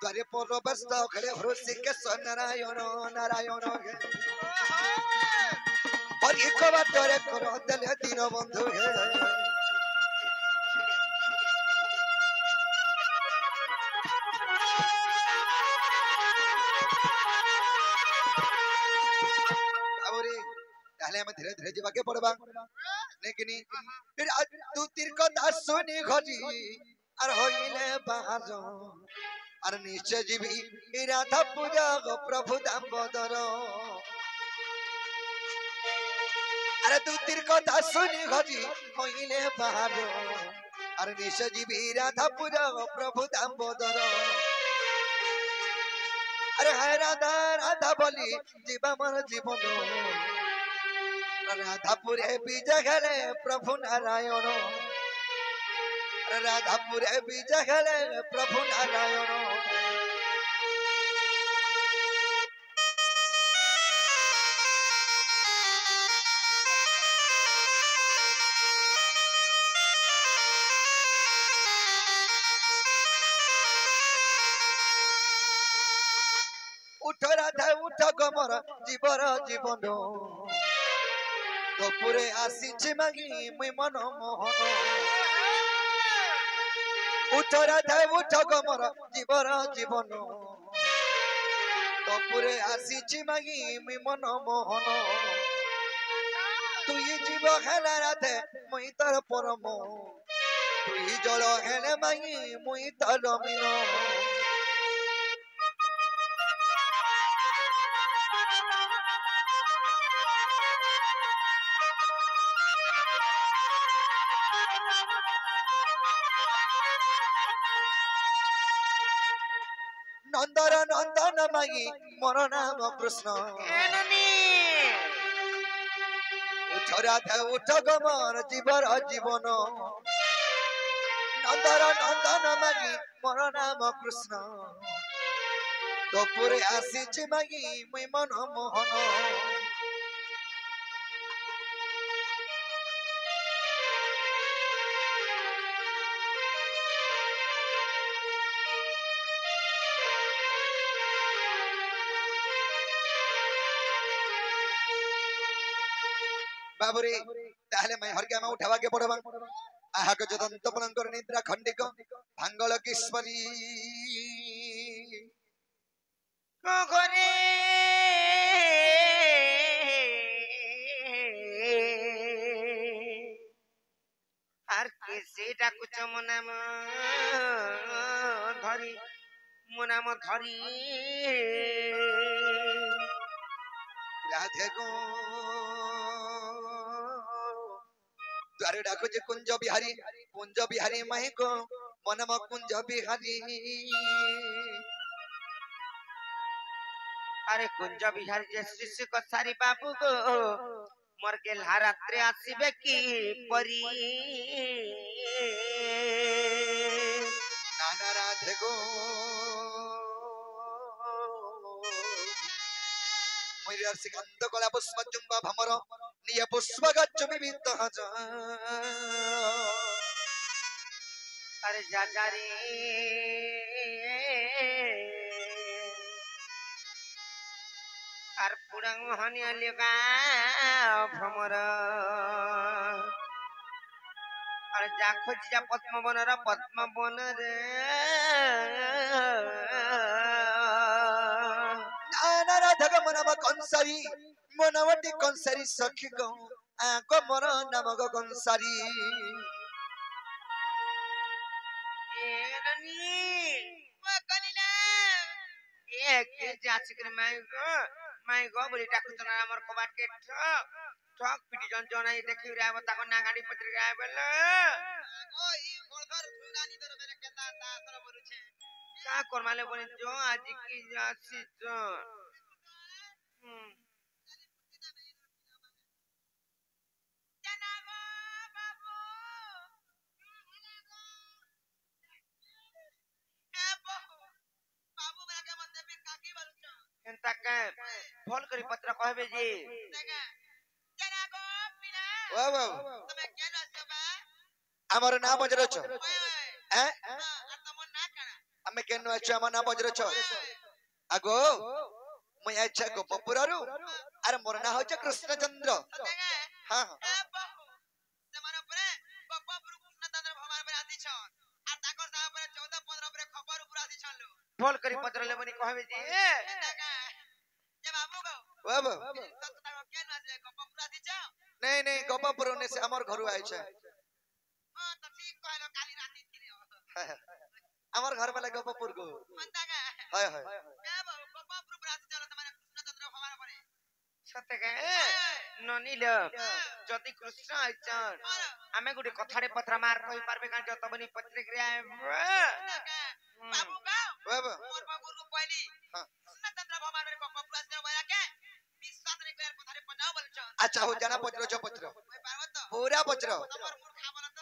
द्वारे पर बस्त खड़े ऋषिकेश नारायण नारायण और एक बातरे करो दले दीन बंधु हमें धीरे धीरे जीवाके पड़वा लेकिन फिर तू तीर दास सुनी घटी और होइले बाहर और निश्चय जीवी राधा पूजा गो प्रभु दामोदर अरे तू तीर दास सुनी घटी होइले बाहर और निश्चय जीवी राधा पूजा गो प्रभु दामोदर अरे हाय राधा राधा बोली जीवा मन जीवन राधापुरे बीजा खेले प्रभु नारायण राधापुरे बीजा खेले प्रभु नारायण उठ राधा उठ गमर जीवर जीवन तपुरे आसी मागी मुई मन मोहन उठ राधा उठ गमर जीवर जीवन तपुरे आसी मागी मुई मन मोहन तुई जीव हेला राधे मुई तर परम तुई जल हेले मागी मुई तर मीन नंदर नंदन मागी मोर नाम कृष्ण उठ राधा उठ गमर जीवर जीवन नंदर नंदन मागी मोर नाम कृष्ण तपुरे आसी मागी मुई मन मोहन बाबुरे ताहले मैं हर में उठावा के पड़वा आहा को जदंत पलंकर निद्रा खंडिक भांगल किश्वरी को घरे आर केसे डाकुच मो नाम धरी राधे गो द्वारे डाकुच कुंज बिहारी माही को मनम कुंज बिहारी अरे कुंज बिहारी जे शिशु को सारी बाबू गो मोर के रात्रे आसीबे की परी नाना राधे गो मुइर सिकंद कला पुष्प जुंबा भमर निय पुष्प गच्छ विविध हज अरे जा रे आर पुरंग मोहनी अलिका भ्रमर अरे जा खोजी जा पद्मवन रे नाना राधा गो मनम मनवटी कंसरी सखी गो आको मोर नाम गो कंसरी माई गो बोली डाकुच ना हमर कबाट के ठक पिटी जन आई देखि रे बता को ना गाड़ी पत्री आए बेले ओ ई गोलधर सुरानी दर मेरे केता तासर बरु छे का करमाले बोली जो आज की जासी जो जनाबो बाबू ए बाबू मेरा के मत भी काकी बरु छ एंता के फोन करी पत्र कहबे जी जनाबो पिला ओ बाबू तमे केना छबा हमर नाम जरो छ हैं तमन ना करा आमे केन अच्छा मना बज्र छ आगो मैं अच्छा गोपपुररु अरे मोर ना हो कृष्णचंद्र हां बोल करी पत्र ले बनी कहबे जी बाबा नहीं नहीं गोपपुर ने से हमर घर आइ छ हमर घर वाला गोपपुर को हाय हाय सते के ननील जति कृष्ण आइचन आमे गुडी कथारे पत्र मार कहि पारबे कान जत बनी पत्रिका बाबा मोर बाबू रु पहली हां कृष्णचंद्र भगवान रे गोपपुर से बया के विश्वास रे कर कथारे पनाव बोल छ अच्छा हो जाना पत्र छ पत्र पूरा पत्र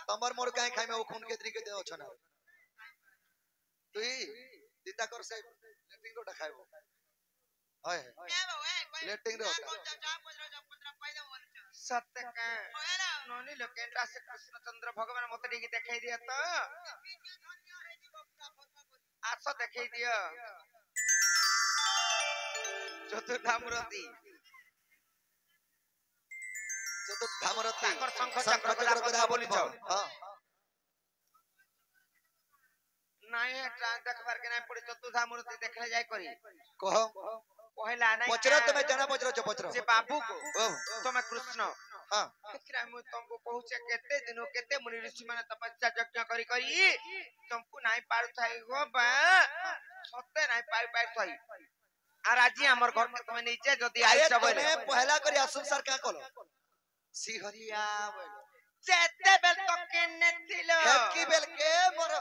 तमर मोर काहे खाइ में ओ खून के तरीके दे छ ना तुई दीता कर से लेटिंग रोटा खाइबो हाय लेटिंग रोटा सत्य का नोनी लोकेंटा से कृष्णचंद्र भगवान मत देगी देखाई दिया तो आस देखाई दिया चतुर्धामूर्ति ताकर शंख चक्र गदा बोली छ हां नाही एटा देखबार के नाही पड़ी चतुर्धामूर्ति देखले जाय करी कह पहला नाही पचरा तुम्हें जाना पचरा छ पचरा जे बाबू को तुम्हें कृष्ण हां एकरा मु तुमको पहुंचे केते दिनो केते मुनि ऋषि माने तपस्या यज्ञ करी तुमको नाही पार थाई गो बा सत्य नाही पार थाई आर आज हमर घर के तुम्हें नीचे जदी आई छ बोले पहला करी आसुन सर का कलो सिहरिया बोल जेते बेल तो केने थिलो हेकी बेल के मोर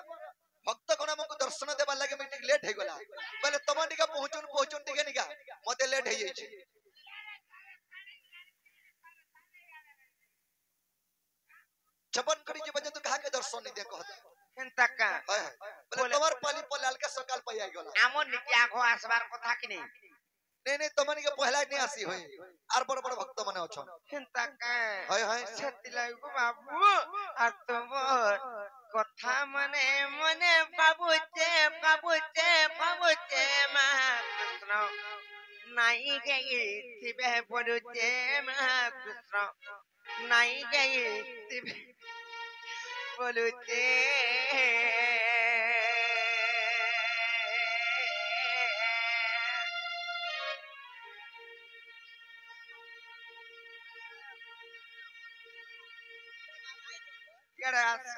भक्त कोन हमको दर्शन देबा लागे मीटिंग लेट हे गला बोले तमा निका पहुंचुन टिके निका मते लेट हे जाई छी छपन करी के बजे तू कहा के दर्शन नहीं दे कहत हेंता का बोले तोर पाली पलाल के सकाल पई आई गला আমন নিকি আগো আসবার কথা কি নেই नहीं तमन के पहला नहीं आसी होई आर बड़ बड़ भक्त माने अछन हेंता का हाय हाय सेतिलाई गो बाबू आ तोमर কথা মনে মনে বাবুতে মা কৃষ্ণ নাই গই তিবে পড়ুতে মা কৃষ্ণ নাই গই তিবে পড়ুতে কেডা আছে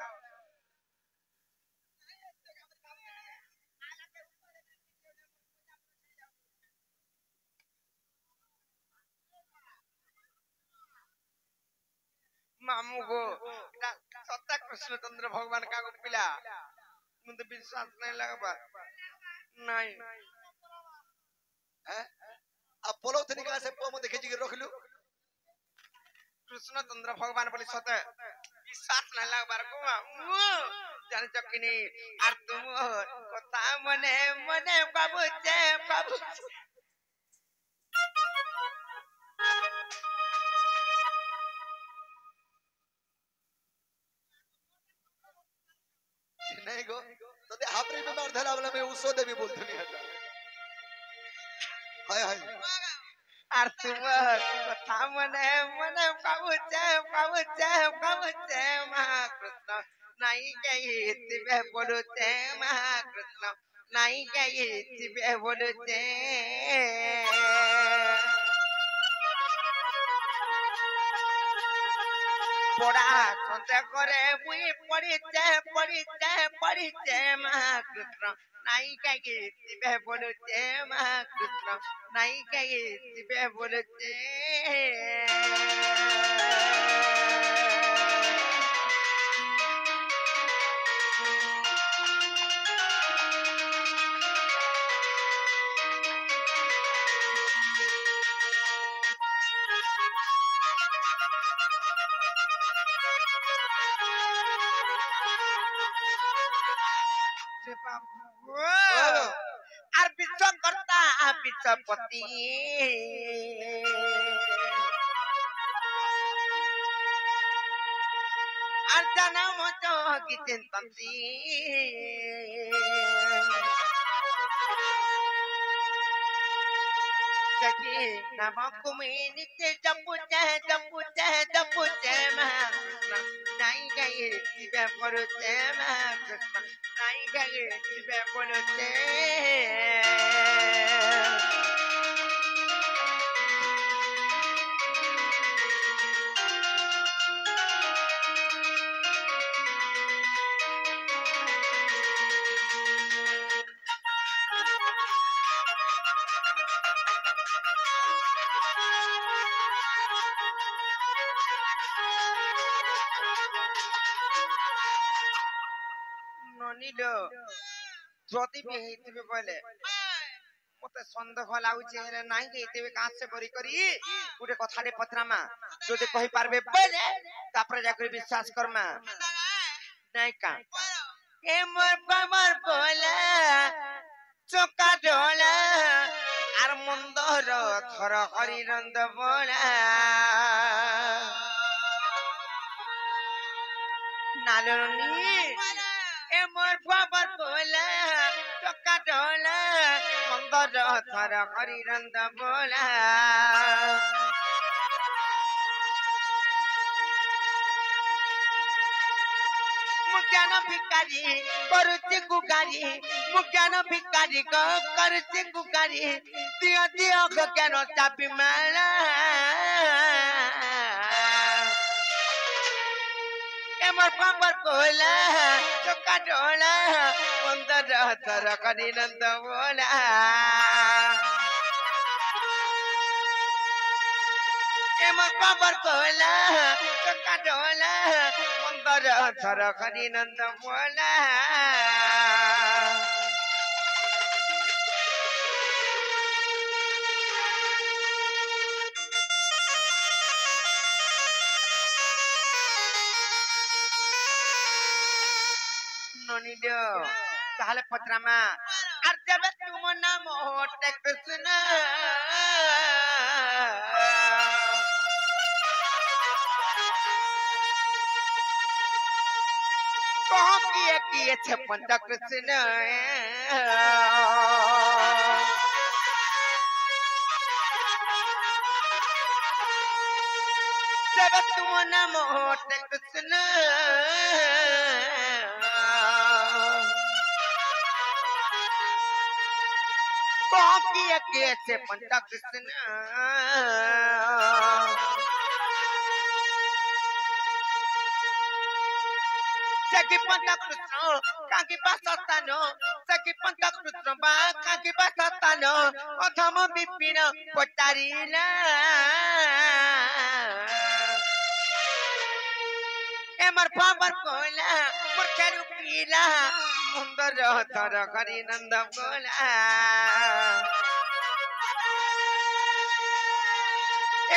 मामू को सत्ता कृष्णचंद्र भगवान का को पिला मुझे विश्वास नहीं लगा नहीं हैं अब पोलो थनी का से पो म देखे जी रखलु कृष्णचंद्र भगवान बोले सत्य विश्वास नहीं लगा को मामू जान चकिनी आर तुम कथा मने मने बाबू नहीं गो तो ते हापरी में मार धला वाला में उसो देवी बोलतो नहीं हटा हाय हाय आर तुम कथा मने मने बाबू महाकृष्ण नहीं गई तिबे बोलते महाकृष्ण नहीं गई तिबे बोलते पड़ा सन्देह करे मुई पढ़िते महाकृष्ण नहीं कही तिबे बोलते महाकृष्ण नहीं कही तिबे बोलते আর বিশ্বকর্তা বিশ্বপতি আর জানা মতো কি চিন্তন্তি सखी नवकुमिनिते जपुते महाकृष्ण नाई गए शिवे परुते महाकृष्ण नाई गए शिवे परुते ननिलो যদি भी ହେଇଥିବେ ବୋଲେ ମତେ ସନ୍ଦେହ ଲାଗୁଛି ହେଲେ ନାଇଁ ହେଇଥିବେ କାଁସେ କରି ଗୋଟେ କଥାଟେ ପଚରାମା ଯଦି କହି ପାରବେ ବୋଲେ ତାପରେ ଯାକରି ବିଶ୍ୱାସ କରମା ନାଇଁ କା ଏ ମୋर पावर बोला चोका ढोला आर मंदर थर हरिनंद बोला नालनी ए मोर पावर बोला चोका ढोला मंदर थर हरिनंद बोला मुज्ञान भिकारी करुचे गुगारी मुज्ञान भिकारी को करुचे गुगारी दियो दियो को केनो चापी माला एमर पापर कोला चोका ढोला मंदर थर हरिनंद बोला एमर पापर कोला चोका ढोला मंदर थर हरिनंद बोला ननिलो ताहले पत्रमा आर जब तुम नाम होटे कृष्ण कहो किए छे पंच कृष्ण जब तुम नाम होटे कृष्ण से पंच कृष्ण सखी पंच कृष्ण काकी पासतानो सखी पंच कृष्ण बा काकी पासतानो अथम विपिन पटारीला एमर पावर कोला मुर्खेरु पीला मुंदर थर हरिनंद बोला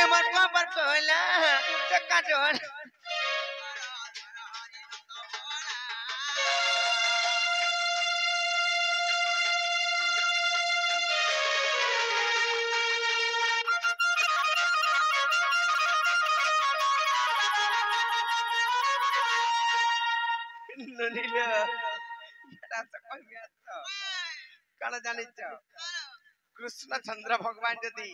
एमर पावर कोला चक्का ढोल ननिलो रात कहिया तो काना जानिछ कृष्ण चंद्र भगवान जदी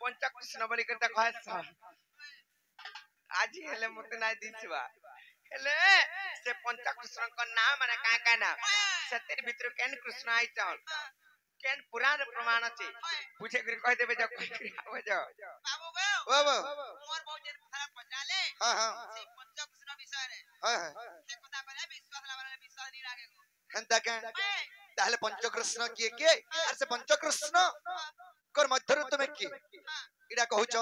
पंच कृष्ण बोली करता कहस आज हेले मते नाय दिसवा हेले से पंच कृष्ण को नाम माने का का नाम सतिर भीतर केन कृष्ण आइतन केन पुराण प्रमाण अछि पूछे कर कह देबे जा आवे जा बाबू मोर बहुजेर खराब पचाले हां हां से पंच कृष्ण विषय रे हां से कथा करे विश्वास लावारे विश्वास नहीं लागे को हेंता के ताहले पंचकृष्ण किए आर से पंचकृष्ण कर मध्यरु तुमे की इडा कहूछ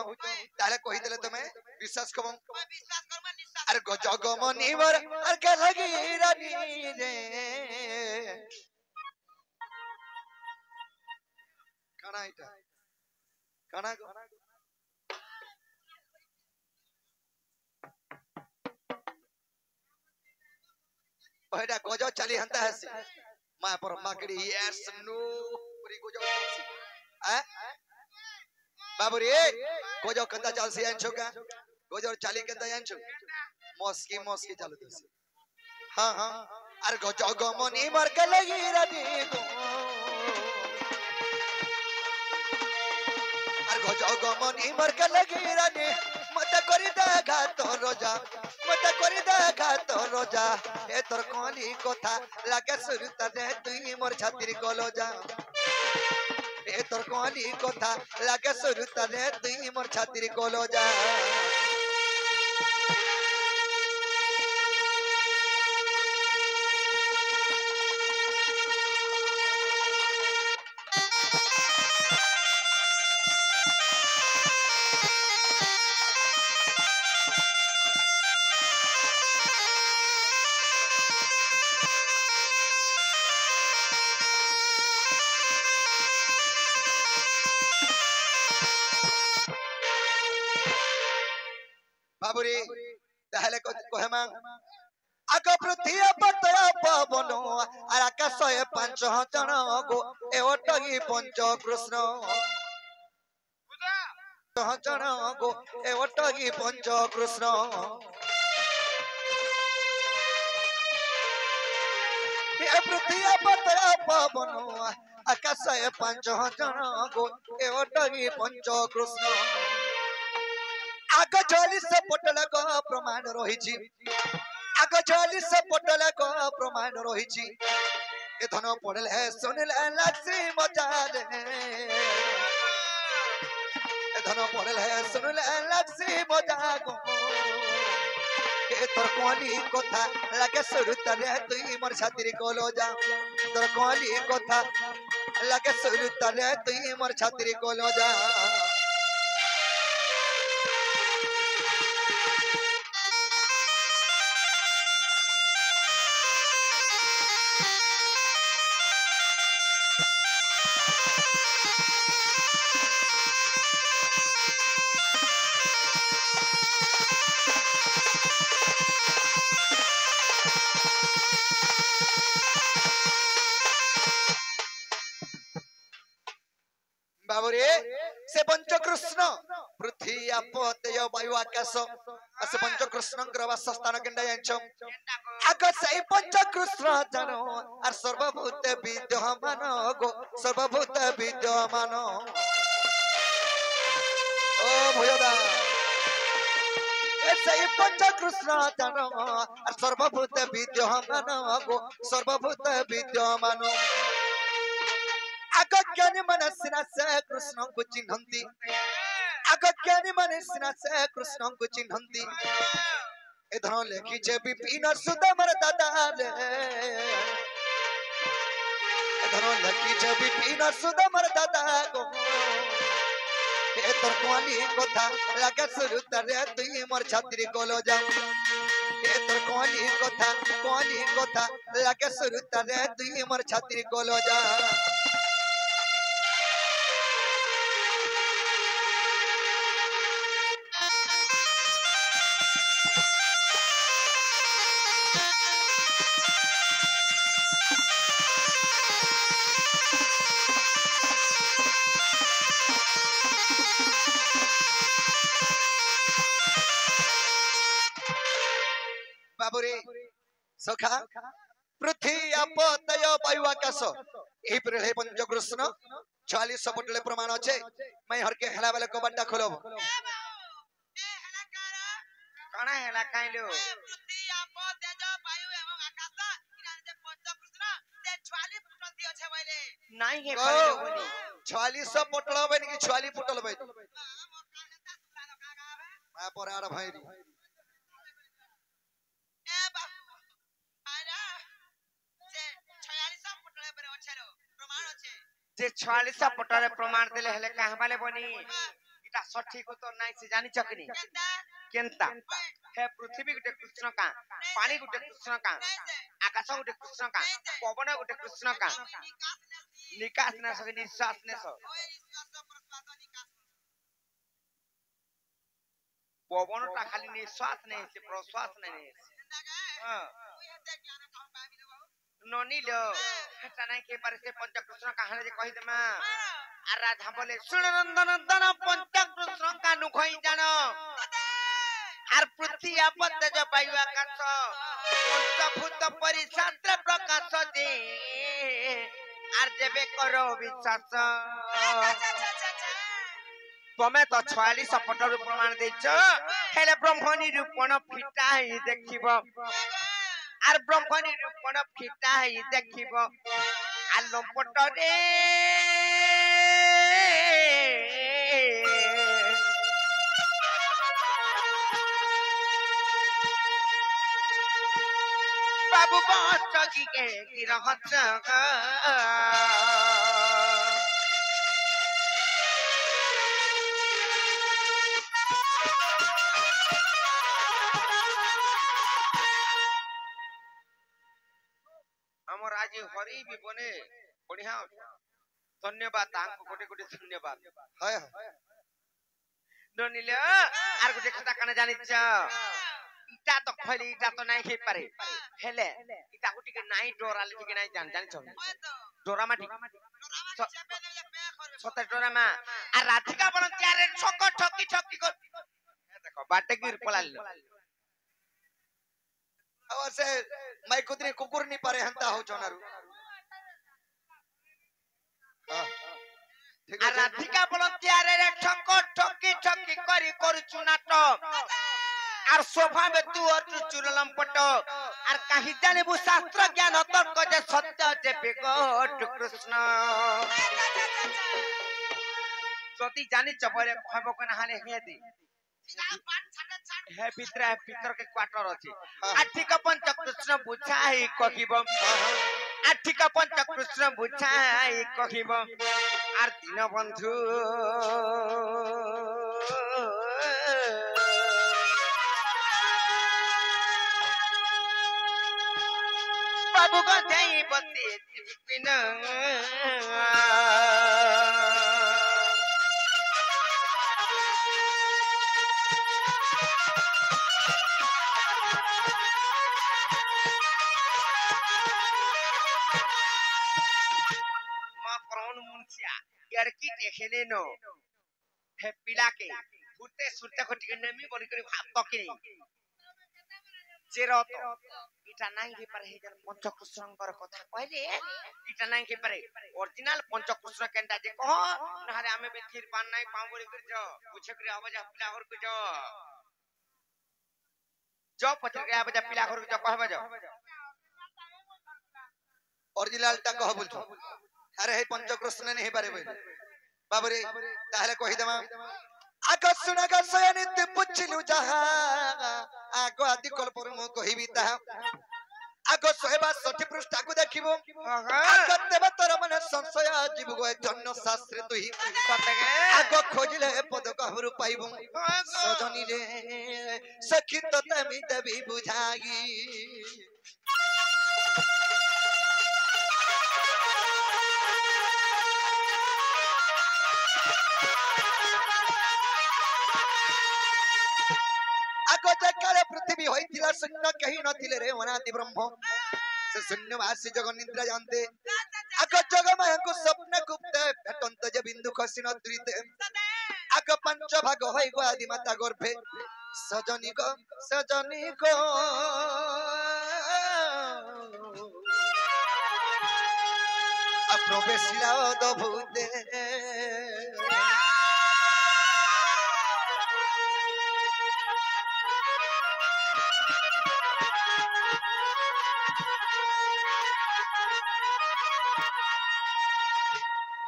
ताहले कहि देले तुमे विश्वास कबम विश्वास करबा निश्वास अरे जगमनिवर अर के लगी रानी रे काना इटा काना ओहेडा गजो चली हंता हसी मा पर माकड़ी यस नो पूरी गजो चलसी बाबू रे गजो कंदा चलसी आंछो का गजो चाली कंदा आंछो मस्की चालू दसी हां हां আর গো জগমনি মার্কা লাগি রানী গো আর গো জগমনি মার্কা লাগি রানী মত করি দেখা তোর যা মত করি দেখা তোর যা এ তোর কলি কথা লাগে সুরতা দে তুই মোর ছাতির কলো যা এ তোর কলি কথা লাগে সুরতা দে তুই মোর ছাতির কলো যা বাবুরে তাহলে কহেমা আগ পৃথিবী পতয়া পবন আর আকাশে পাঁচ জন গো এ ওটগি পঞ্চ কৃষ্ণ জন গো এ ওটগি পঞ্চ কৃষ্ণ এ পৃথিবী পতয়া পবন আকাশে পাঁচ জন গো এ ওটগি পঞ্চ কৃষ্ণ আগ 40 পটল গো প্রমাণ রহিছি আগ 40 পটল গো প্রমাণ রহিছি এ ধন পড়লে শুনলে লাগছি মজা রে এ ধন পড়লে শুনলে লাগছি মজা গো এ তোর কোনি কথা লাগে সুরতারে তুই মোর ছাতির কলো যা তোর কোনি কথা লাগে সুরতারে তুই মোর ছাতির কলো যা বাবুরে সে পঞ্চকৃষ্ণ পৃথিবী আপ তেজ বায়ু আকাশ সে পঞ্চকৃষ্ণଙ୍କର বাସସ୍ଥାନ କେଣ୍ଡା ଜାଣିଛ আগ সেই পঞ্চকৃষ্ণ জানো আর সর্বভূত বিদ্যমান গো সর্বভূত বিদ্যমান ও ভয়দা সেই পঞ্চকৃষ্ণ জানো আর সর্বভূত বিদ্যমান গো সর্বভূত বিদ্যমান আগ জ্ঞানী মানে সিনা সে কৃষ্ণଙ୍କୁ চিহ্নନ୍ତି আগ জ্ঞানী মানে সিনা সে কৃষ্ণଙ୍କୁ চিহ্নନ୍ତି এ ধন লেখিছে বিপিন সুদামর দাদা রে এ ধন লেখিছে বিপিন সুদামর দাদা গো এ তোর কোয়ালি কথা লাগে সুরতারে তুই মোর ছাতির কলো যা এ তোর কোয়ালি কথা লাগে সুরতারে তুই মোর ছাতির কলো যা বাবুরে সখা পৃথিবী আপ তেজ বায়ু আকাশ এই পরে পঞ্চকৃষ্ণ 40 পটলে প্রমাণ আছে मैं हर के हेला वाले कबाटा खोलब कणा हेला काइलो पृथ्वी आप तेज वायु एवं आकाश इना जे पंचकृष्ण ते 44 पुटल दियो छे बइले नाही हे कहलो बोली 40 पटल बन की 40 पुटल बन मा परार भाईरी ए बाबू आरा जे 46 पुटल पर अछरो प्रमाण अछि जे 46 पटरे प्रमाण देले हेले कहां वाले बनी इटा सठिक तो नाही से जानि चकनी केनता हे पृथ्वी गुटे कृष्ण का पानी गुटे कृष्ण का आकाश गुटे कृष्ण का पवन गुटे कृष्ण का निकास न सके निश्वास ने सो पवन ता खाली निश्वास नहीं से प्रश्वास नहीं हां ननी लो हटा नहीं के पर से पंचकृष्ण कहानी जे कहि देमा आ राधा बोले सुन नंदन नंदन पंचकृष्ण का नुखई जानो आर पृथ्वी आपत तेज वायु आकाश পঞ্চভূত পরিশাস্ত্র প্রকাশ দে আর যেবে করো বিশ্বাস তুমি তো 46 পটর প্রমাণ ଦେଇଛ ହେଲେ ବ୍ରହ୍ମ ନିରୂପଣ ଫିଟା ହେଇ ଦେଖିବ আর ব্রহ্ম নিরূপণ ফিটা হেই দেখিব আলো পটরে বাবু বচকিকে কি রহস্য আমার আজ হরি বিবনে বঢ়িয়া ধন্যবাদ তাঙ্কু কোটি কোটি ধন্যবাদ হয় ননিলে আর গোটে কথা কানে জানিছ ইটা তো খইলে ইটা তো নাই খেই পারে হেলে ইটা গুটিকে নাই ডরালে ঠিক নাই জানিছ ডোরা মাটি সতে ডোরা মা আর রাধিকা বলন তিয়ারে ছক ঠকি ঠকি কর দেখো বাটে গির পলাল ଆଉ ସେ ମାଇ କୁଦିନି କୁକୁର ନି ପାରେ ହେନ୍ତା ହଉଛନ୍ ଆରୁ ঠিক আর আছে রাধিকা বলন তিয়ারে ছক ঠকি ঠকি করি করছু নাটক আর স্বভাবে তু অটু চুরলম পট আর কাহি জানিবু শাস্ত্র জ্ঞান তর্ক যে সত্য যে বিগট কৃষ্ণ যদি জানিছ বলে হব কোন হালে হেদি হে ভিতর के क्वार्टर अछि आठिक पंच कृष्ण बुझाई कहिब आठिक पंच कृष्ण बुझाई कहिब आर दिन बंधु बाबू गई बते बिन लड़की देखले नो हे पिला के फुटे सुरते को टिके नेमी बड़ी करी भात तकिनी जेरो तो इटा नाही के पर हे जन पंचकृष्णकर कथा कहले इटा नाही के पर ओरिजिनल पंचकृष्ण केनटा जे कह नहरे हमें बेथिर पान नाही पाऊ बड़ी कर जो पूछे करे आवाज पिला घर को जो पत्र के आवाज पिला घर को कहबे जो ओरिजिनल टा कह बोल अरे हे पंचकृष्ण नहीं पारे बोल बाबरे ताहले कहि देमा आको सुनागा सयनित पुछिलु जहा आको आदि कल्पर मो कहिबी ताहा आको 162 पृष्ठ को देखिबो आको देव तोर मन संशय जीव गो जन्म शास्त्र तुही सतगे आको खोजले पद कहरु पाइबो सजनी रे सखी तते मितबी बुझाई काले पृथ्वी होइतिला शून्य कहीं नथिले रे वनाति ब्रह्म से शून्यवासी जगन्निद्रा जानते आको जगमाया को स्वप्न गुप्त भेटंत जे बिंदु खसिन द्रिते आको पंच भाग होई गो आदि माता गर्भे सजनी को अप्रवेशिला अद्भुते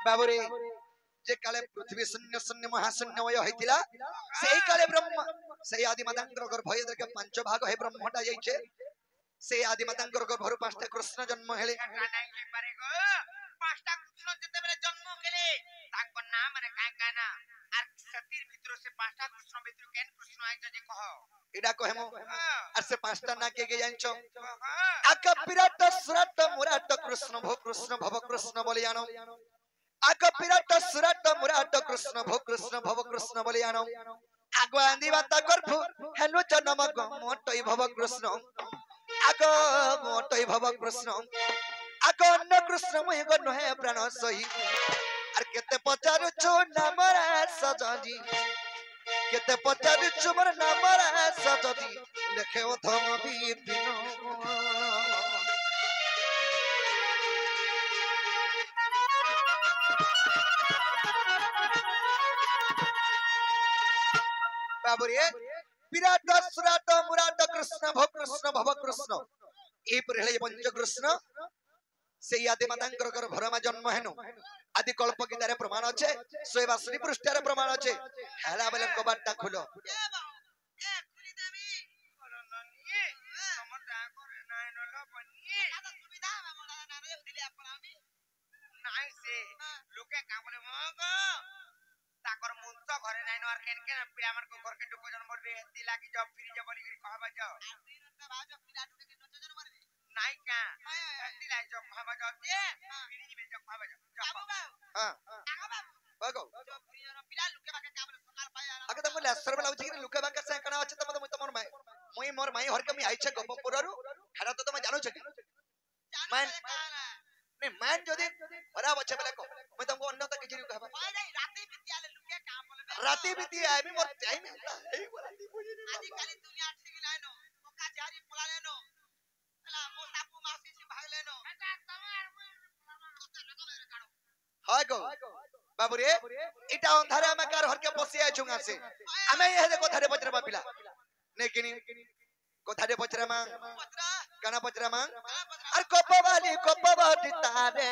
बाबरे जे काले पृथ्वी शून्य शून्य महाशून्यमय होइतिला सेही काले ब्रह्म सेही आदि मातांकर गर्भ भय के पांच भाग है ब्रह्मटा जाइछे से आदि मातांकर गर्भ भरु पांचटा कृष्ण जन्म हेले नाही के पारे गो पांचटा कृष्ण जते बेले जन्म केले ताको नाम रे काय काय ना आर सतीर भितर से पांचटा कृष्ण भितर केन कृष्ण आइ जे कह एडा कहमो आर से पांचटा ना के जानछो आका विराट सुराट मुराट कृष्ण भव कृष्ण बलियानो आको विराट सुराट मुराट कृष्ण भव कृष्ण बलियानो आगो आंदी बाता करफु हेलो जन्म मोटई भव कृष्ण आगो मोटई भव कृष्ण आगो अन्न कृष्ण मुहि गो नहे प्राण सही आर केते पचारु छु नामरा सजनी केते पचारि चुमर नाम रे सजदी लेखे धम विपिन बाबुरे विराट सुराट मुराट कृष्ण भव कृष्ण ए परेले पंच कृष्ण से आदि मातांकर गर्भरमा जन्म हेनु आदि कल्प गीतारे प्रमाण अच्छे सोएबा श्री पृष्ठारे प्रमाण अच्छे हेला बेले कबाटटा खुलो ताकर मुंत घरे नाइन और केन केन पिया मन को घर के टुको जन बोलबे एती लागी जब फिर जे बोली कहबा जाओ नाइ का एती लाई जब कहबा जाओ ते फिर जी में जब कहबा जाओ हां बागो पिला लुके बाके काम सकार पाए आगे तमको लेसर बला उछि कि लुके बाके से कना अछि तम तमर माई मुई मोर माई हर के मी आइछे गपपुररु हेरा तो तमे जानो छ कि मान नहीं मान जदी बराबर अच्छे बेले को मैं तुमको अन्य तक किछि कहबा राती बितियाले लुके काम बोले राती बीती आबी मोर टाइम एई राती बुझी नहीं आदि काली दुनिया ठीक लाइनो ओका जारी पोला लेनो एला मो सापू मासी छी भाग लेनो बेटा तमार हाय गो बाबू रे इटा अंधारे में कार हर के बसी आइ छुंगा से हमें ये देखो थारे पचरा बापिला नेकिनी को थारे पचरा मा पत्रा कना पचरा मा अर कोपवाली कोपवाटी तारे